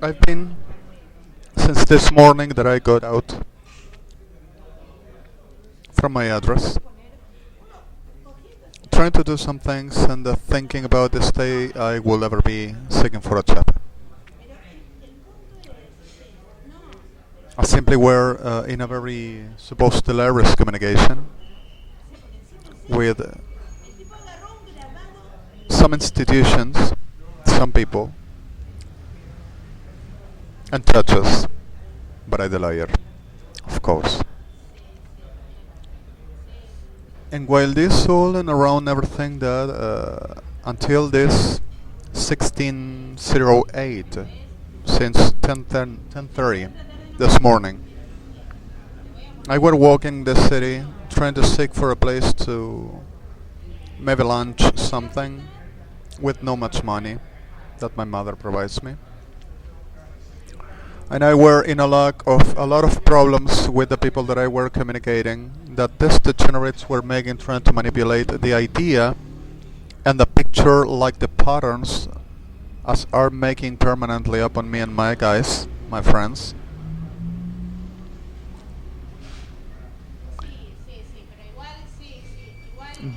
I've been, since this morning that I got out from my address, trying to do some things and thinking about this day I will ever be seeking for a job. I simply were in a very supposed delirious communication with some institutions, some people, and churches, but I delir, of course. And while this all and around everything that until this 1608, since 10:30 this morning, I were walking the city trying to seek for a place to maybe lunch something with no much money that my mother provides me. And I were in a lot of problems with the people that I were communicating, that these degenerates were making, trying to manipulate the idea and the picture, like the patterns as are making permanently upon me and my guys, my friends.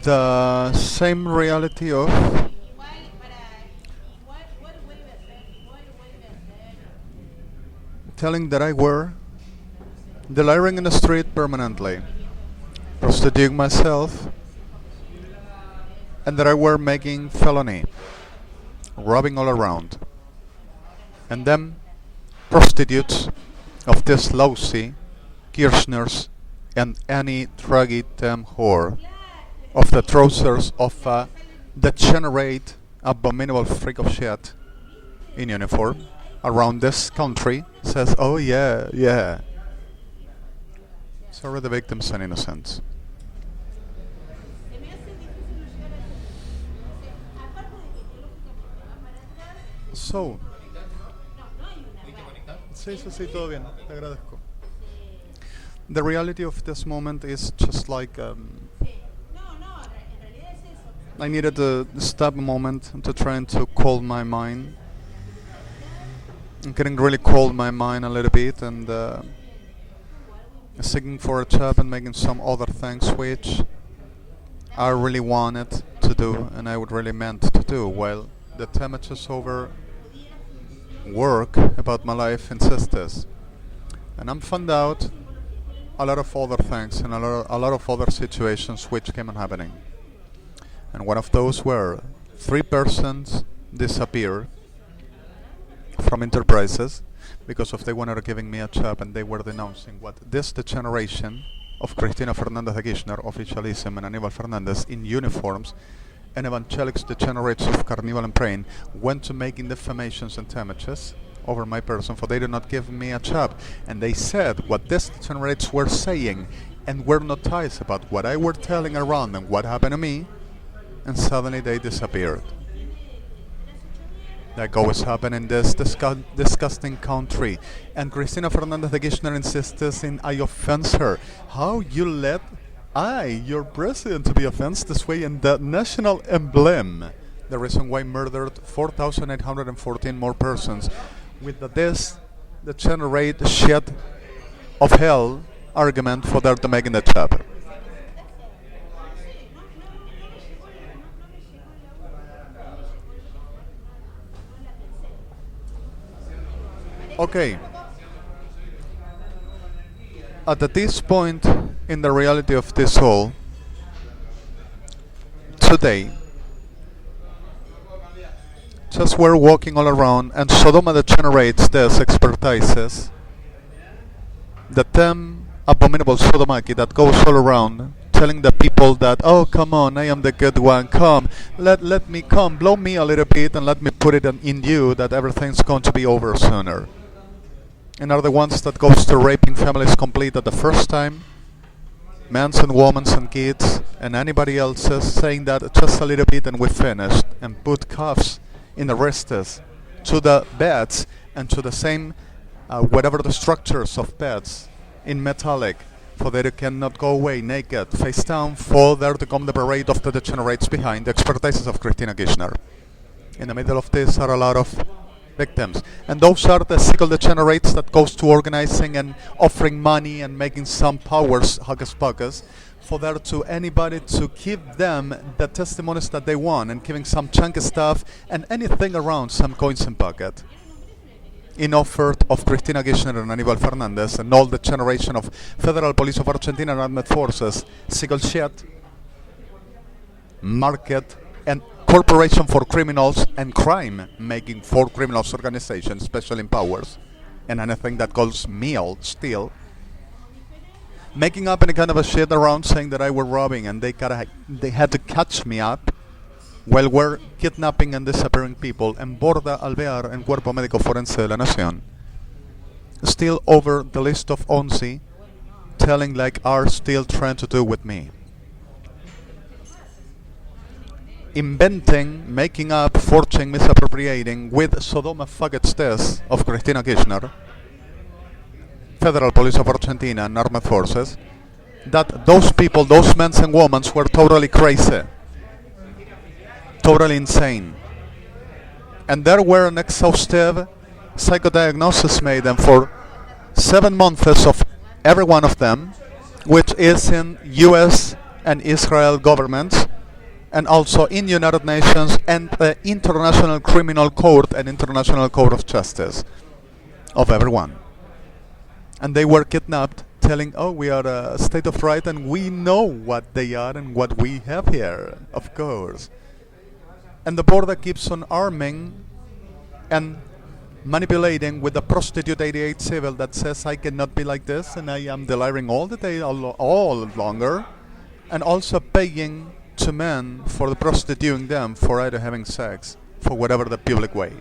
The same reality of telling that I were delirious in the street permanently, prostituting myself, and that I were making felony, robbing all around. And then prostitutes of this lousy, Kirchners, and any druggy damn whore of the trousers of a degenerate, abominable freak of shit in uniform around this country says, oh yeah, yeah. Sorry, the victims and innocents. So, sí, todo bien, te agradezco. The reality of this moment is just like I needed to stop a moment to try to calm my mind. I'm getting really cold my mind a little bit, and seeking for a job and making some other things which I really wanted to do and I would really meant to do, while the temperatures over work about my life insisted. And I'm found out a lot of other things and a lot of other situations which came on happening. And one of those were 3 persons disappeared from enterprises because of they were not giving me a job, and they were denouncing what this degeneration of Cristina Fernandez de Kirchner, officialism, and Aníbal Fernandez in uniforms, and evangelics degenerates of Carnival and Praying went to making defamations and damages over my person, for they did not give me a job. And they said what these degenerates were saying and were noticed about what I were telling around and what happened to me, and suddenly they disappeared. Like always happen in this disgusting country. And Cristina Fernandez de Kirchner insists in I offense her. How you let your president, to be offensed this way in the national emblem? The reason why murdered 4,814 more persons with this degenerate shit of hell argument for them to make in the job. Okay. At this point in the reality of this whole, today, just we're walking all around, and Sodoma degenerates these expertises, the damn abominable Sodomaki that goes all around telling the people that, oh, come on, I am the good one, come, let me come, blow me a little bit and let me put it in you that everything's going to be over sooner. And are the ones that goes to raping families complete at the first time, men's and women's and kids and anybody else's, saying that just a little bit and we finished, and put cuffs in the wrists to the beds and to the same whatever the structures of beds in metallic, for they cannot go away naked, face down, for there to come the parade of the degenerates behind the expertises of Cristina Kirchner. In the middle of this are a lot of victims. And those are the SICKAL degenerates that goes to organizing and offering money and making some powers hocus pocus for there to anybody to give them the testimonies that they want and giving some chunky stuff and anything around some coins in pocket. In offer of Cristina Kirchner and Aníbal Fernández and all the generation of Federal Police of Argentina and Armed Forces, SICKAL shit, market, and corporation for criminals and crime making for criminals organizations, special in powers, and anything that calls meal still, making up any kind of a shit around saying that I were robbing and they had to catch me up while we're kidnapping and disappearing people, and BORDA, ALVEAR, and Cuerpo Médico Forense de la Nación still over the list of 11 telling like are still trying to do with me. Inventing, making up, forging, misappropriating with SODOMA faggots test of Cristina Kirchner, Federal Police of Argentina and Armed Forces, that those people, those men and women were totally crazy, totally insane. And there were an exhaustive psychodiagnosis made and for 7 months of every one of them, which is in US and Israel governments, and also in United Nations and the International Criminal Court and International Court of Justice of everyone. And they were kidnapped telling, oh, we are a state of right and we know what they are and what we have here, of course. And the BORDA keeps on arming and manipulating with the Prostitute 88 civil that says I cannot be like this and I am delirious all the day, all longer, and also paying to men for the prostituting them for either having sex for whatever the public way,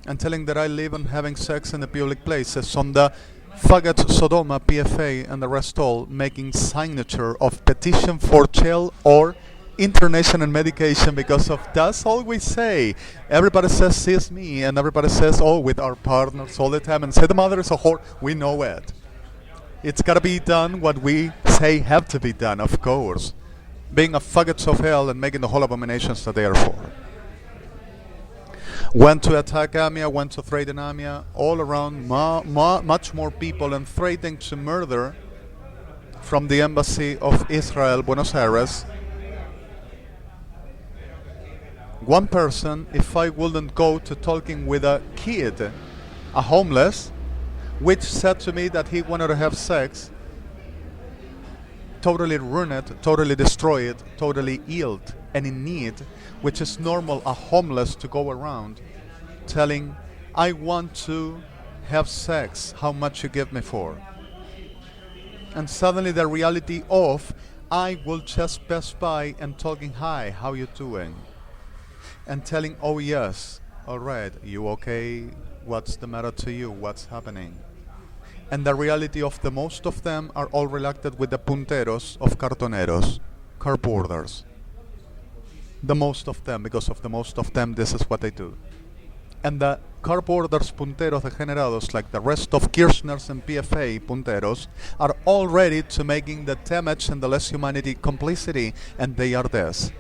and telling that I live on having sex in the public places on the faggot Sodoma, PFA, and the rest all making signature of petition for jail or internation and medication because of that's all we say. Everybody says sees me and everybody says oh with our partners all the time and say the mother is a whore. We know it. It's gotta be done what we say have to be done, of course. Being a faggots of hell and making the whole abominations that they are for. Went to attack AMIA, went to threaten AMIA, all around much more people and threatening to murder from the embassy of Israel, Buenos Aires. One person, if I wouldn't go to talking with a kid, a homeless, which said to me that he wanted to have sex, totally ruin it, totally destroy it, totally ill and in need, which is normal a homeless to go around telling, I want to have sex, how much you give me for? And suddenly the reality of, I will just pass by and talking, hi, how you doing? And telling, oh yes, alright, you okay? What's the matter to you? What's happening? And the reality of the most of them are all related with the punteros of cartoneros, cardboarders. The most of them, because of the most of them, this is what they do. And the cardboarders, punteros, degenerados, like the rest of Kirchner's and PFA punteros, are all ready to making the damage and the less humanity complicity, and they are this.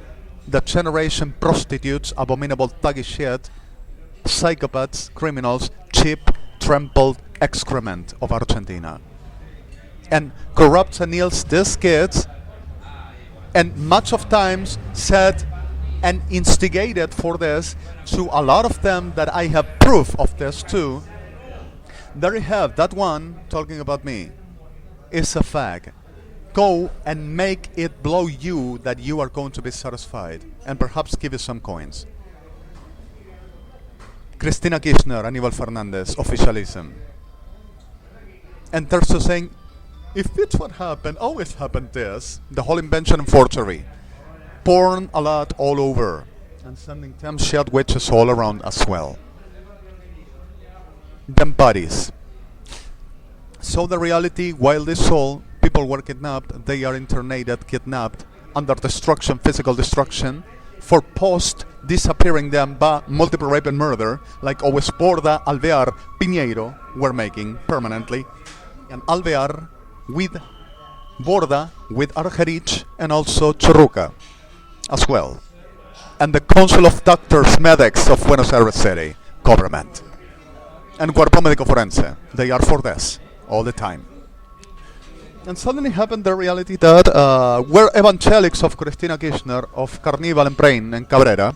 The generation prostitutes, abominable thuggy shit, psychopaths, criminals, cheap, trampled excrement of Argentina. And corrupts and kneels these kids, and much of times said and instigated for this to a lot of them that I have proof of this too. There you have that one talking about me. Is a fag. Go and make it blow you that you are going to be satisfied and perhaps give you some coins. Cristina Kirchner, Aníbal Fernández, officialism. And they're so saying, if it's what happened, always happened this, the whole invention and forgery. Porn a lot all over. And sending them shit witches all around as well. Them bodies. So the reality, while this all, people were kidnapped, they are internated, kidnapped, under destruction, physical destruction, for post-disappearing them by multiple rape and murder, like always BORDA, ALVEAR, PIÑEIRO were making permanently. And ALVEAR with BORDA, with ARGERICH, and also Churruca as well. And the Council of Doctors, Medics of Buenos Aires City, government. And Cuerpo Médico Forense, they are for this all the time. And suddenly happened the reality that were evangelics of Cristina Kirchner, of Carnival and Brain and Cabrera,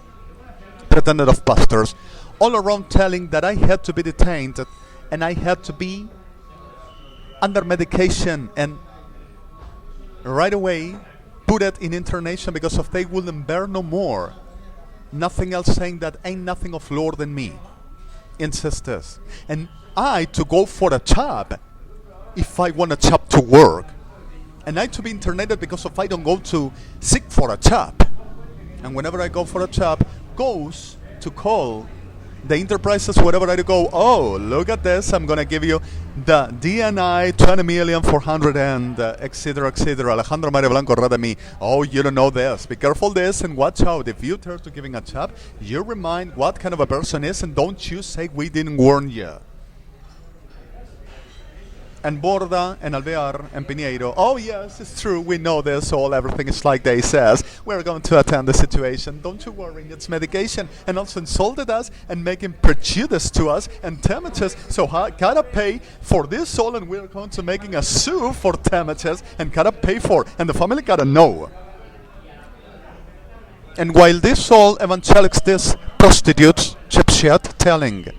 pretended of pastors, all around telling that I had to be detained and I had to be under medication and right away put it in internation because if they wouldn't bear no more. Nothing else, saying that ain't nothing of Lord than me. Insist this. And I to go for a job if I want a job to work. And I to be internated because if I don't go to seek for a job. And whenever I go for a job, goes to call the enterprises wherever I go, oh, look at this, I'm going to give you the DNI 20,400,000 and etc. Alejandro Mario Blanco read me, oh, you don't know this, be careful this and watch out. If you turn to giving a job, you remind what kind of a person is and don't you say we didn't warn you. And BORDA and ALVEAR and PIÑEIRO, oh yes, it's true, we know this, all everything is like they says. We're going to attend the situation, don't you worry, it's medication. And also insulted us and making prejudice to us and damages. So gotta pay for this all and we're going to making a sue for damages and gotta pay for, and the family gotta know. And while this all evangelics, this prostitutes, chipshit, telling,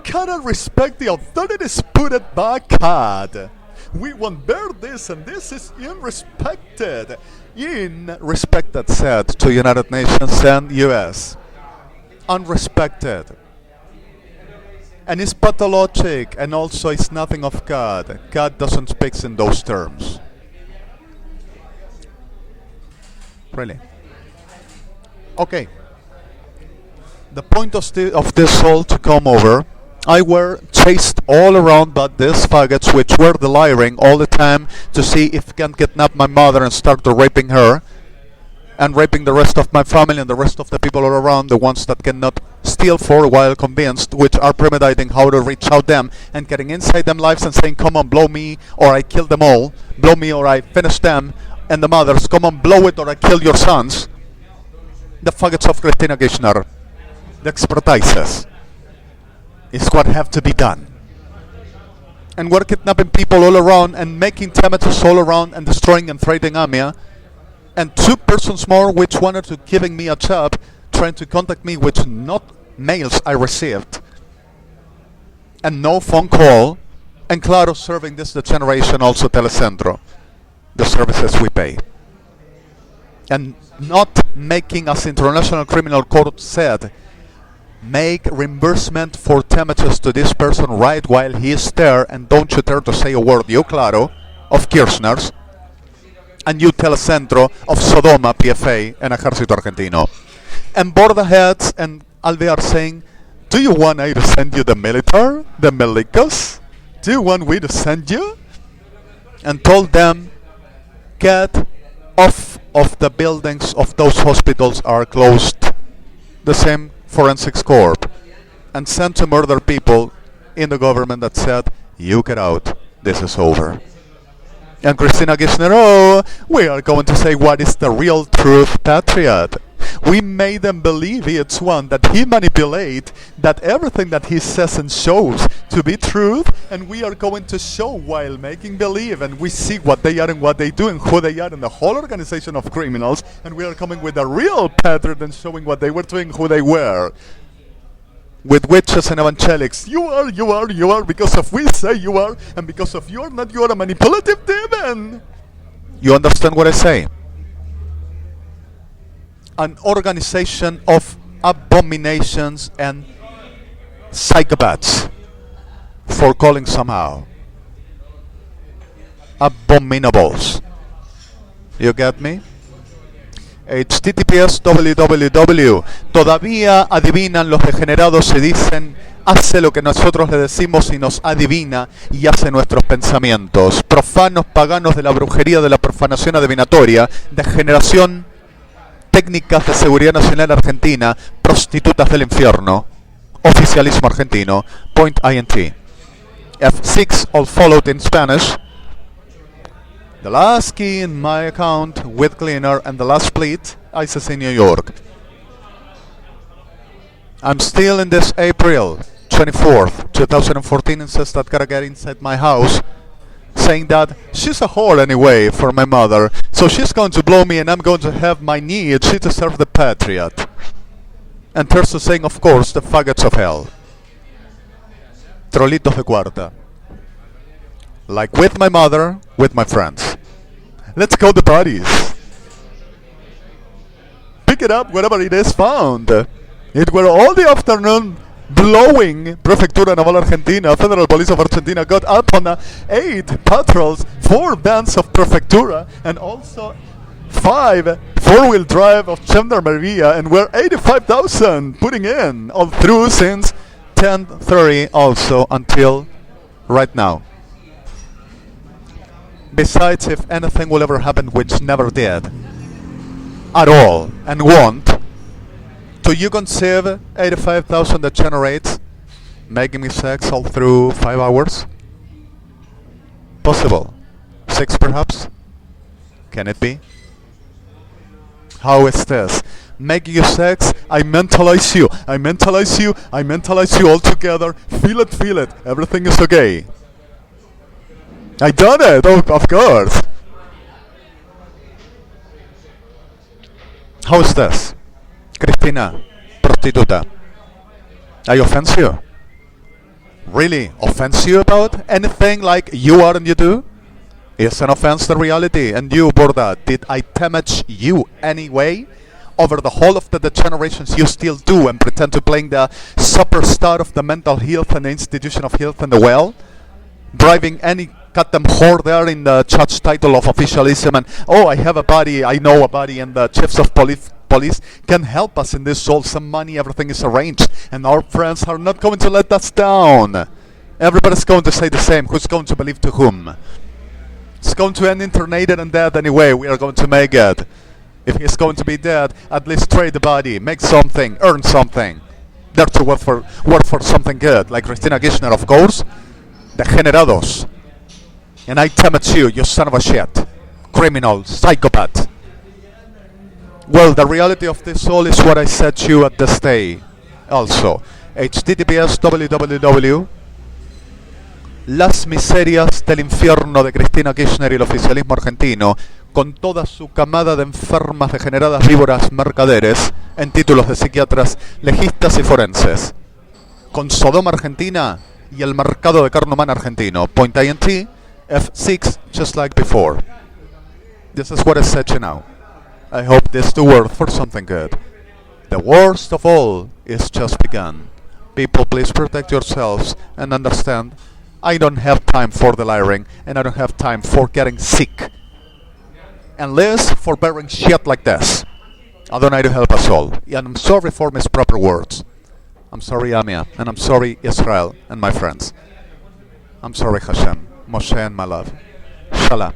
gotta respect the authorities put it back, God. We won't bear this and this is unrespected. Unrespected said to United Nations and US. Unrespected. And it's pathologic and also it's nothing of God. God doesn't speak in those terms. Really. Okay. The point of this all to come over, I were chased all around by these faggots which were deliring all the time to see if can kidnap my mother and start to raping her and raping the rest of my family and the rest of the people all around, the ones that cannot steal for a while convinced, which are premeditating how to reach out them and getting inside them lives and saying, come on, blow me or I kill them all, blow me or I finish them, and the mothers, come on, blow it or I kill your sons. The faggots of Cristina Kirchner, the expertises, is what have to be done. And we're kidnapping people all around and making damages all around and destroying and threatening Amia. And 2 persons more which wanted to giving me a job, trying to contact me, which not mails I received. And no phone call. And claro, serving this degeneration also Telecentro, the services we pay. And not making, as International Criminal Court said, make reimbursement for damages to this person right while he is there, and don't you dare to say a word, you Claro, of Kirchner's, and you Telecentro of Sodoma, PFA, and Ejército Argentino. And BORDA heads and ALVEAR saying, do you want I to send you the military, the milicos? Do you want we to send you? And told them, get off of the buildings of those hospitals are closed. The same Forensics Corp, and sent to murder people in the government that said, you get out, this is over. And Cristina Kirchner, oh, we are going to say what is the real truth, patriot. We made them believe it's one, that he manipulate, that everything that he says and shows to be truth, and we are going to show while making believe, and we see what they are and what they do and who they are and the whole organization of criminals, and we are coming with a real pattern and showing what they were doing, who they were. With witches and evangelics, you are, because of we say you are, and because of you are not, you are a manipulative demon. You understand what I say? An organization of abominations and psychopaths, for calling somehow abominables. You get me? HTTPS www. Todavía adivinan los degenerados y dicen, hace lo que nosotros le decimos y nos adivina y hace nuestros pensamientos. Profanos paganos de la brujería, de la profanación adivinatoria, degeneración, técnicas de seguridad nacional argentina, prostitutas del infierno, oficialismo argentino, .int. F6 all followed in Spanish. The last key in my account with cleaner and the last split, ISIS in New York. I'm still in this April 24th, 2014, and says that gotta get inside my house, saying that she's a whore anyway for my mother, so she's going to blow me and I'm going to have my need. She deserves the patriot. And Terzo saying, of course, the faggots of hell. Trolitos de cuarta. Like with my mother, with my friends. Let's go to parties. Pick it up wherever it is found. It were all the afternoon blowing. Prefectura Naval Argentina, Federal Police of Argentina got up on 8 patrols, 4 bands of Prefectura, and also 5 4-wheel drive of Gendarmeria, and we're 85,000 putting in all through since 10:30 also until right now. Besides, if anything will ever happen, which never did at all and won't, do you conceive 85,000 that generates making me sex all through 5 hours? Possible. 6 perhaps? Can it be? How is this? Make you sex, I mentalize you, I mentalize you, I mentalize you all together, feel it, everything is okay. I done it, oh, of course. How is this? Cristina, prostituta. I offense you? Really offense you about anything like you are and you do? Is an offense the reality? And you, Borda, did I damage you anyway? Over the whole of the degenerations you still do and pretend to playing the superstar of the mental health and the institution of health and the well? Driving any goddamn whore there in the judge title of officialism and, oh, I have a body, I know a body, and the chiefs of police can help us in this, all some money, everything is arranged, and our friends are not going to let us down. Everybody's going to say the same. Who's going to believe to whom? It's going to end internated and dead anyway. We are going to make it. If he's going to be dead, at least trade the body, make something, earn something. Dare to work for something good, like Cristina Kirchner, of course. Degenerados. And I damage you, you son of a shit. Criminal, psychopath. Well, the reality of this all is what I said to you at this day. Also, https www Las miserias del infierno de Cristina Kirchner y el oficialismo argentino, con toda su camada de enfermas, degeneradas víboras mercaderes, en títulos de psiquiatras, legistas y forenses. Con Sodoma Argentina y el mercado de carne humana argentino. Point INT, F6, just like before. This is what I said to you now. I hope this to work for something good. The worst of all is just begun. People, please protect yourselves and understand I don't have time for delirium, and I don't have time for getting sick. And less for bearing shit like this. Adonai to help us all. And I'm sorry for misproper words. I'm sorry, Amia, and I'm sorry, Israel, and my friends. I'm sorry, Hashem, Moshe, and my love. Shalom.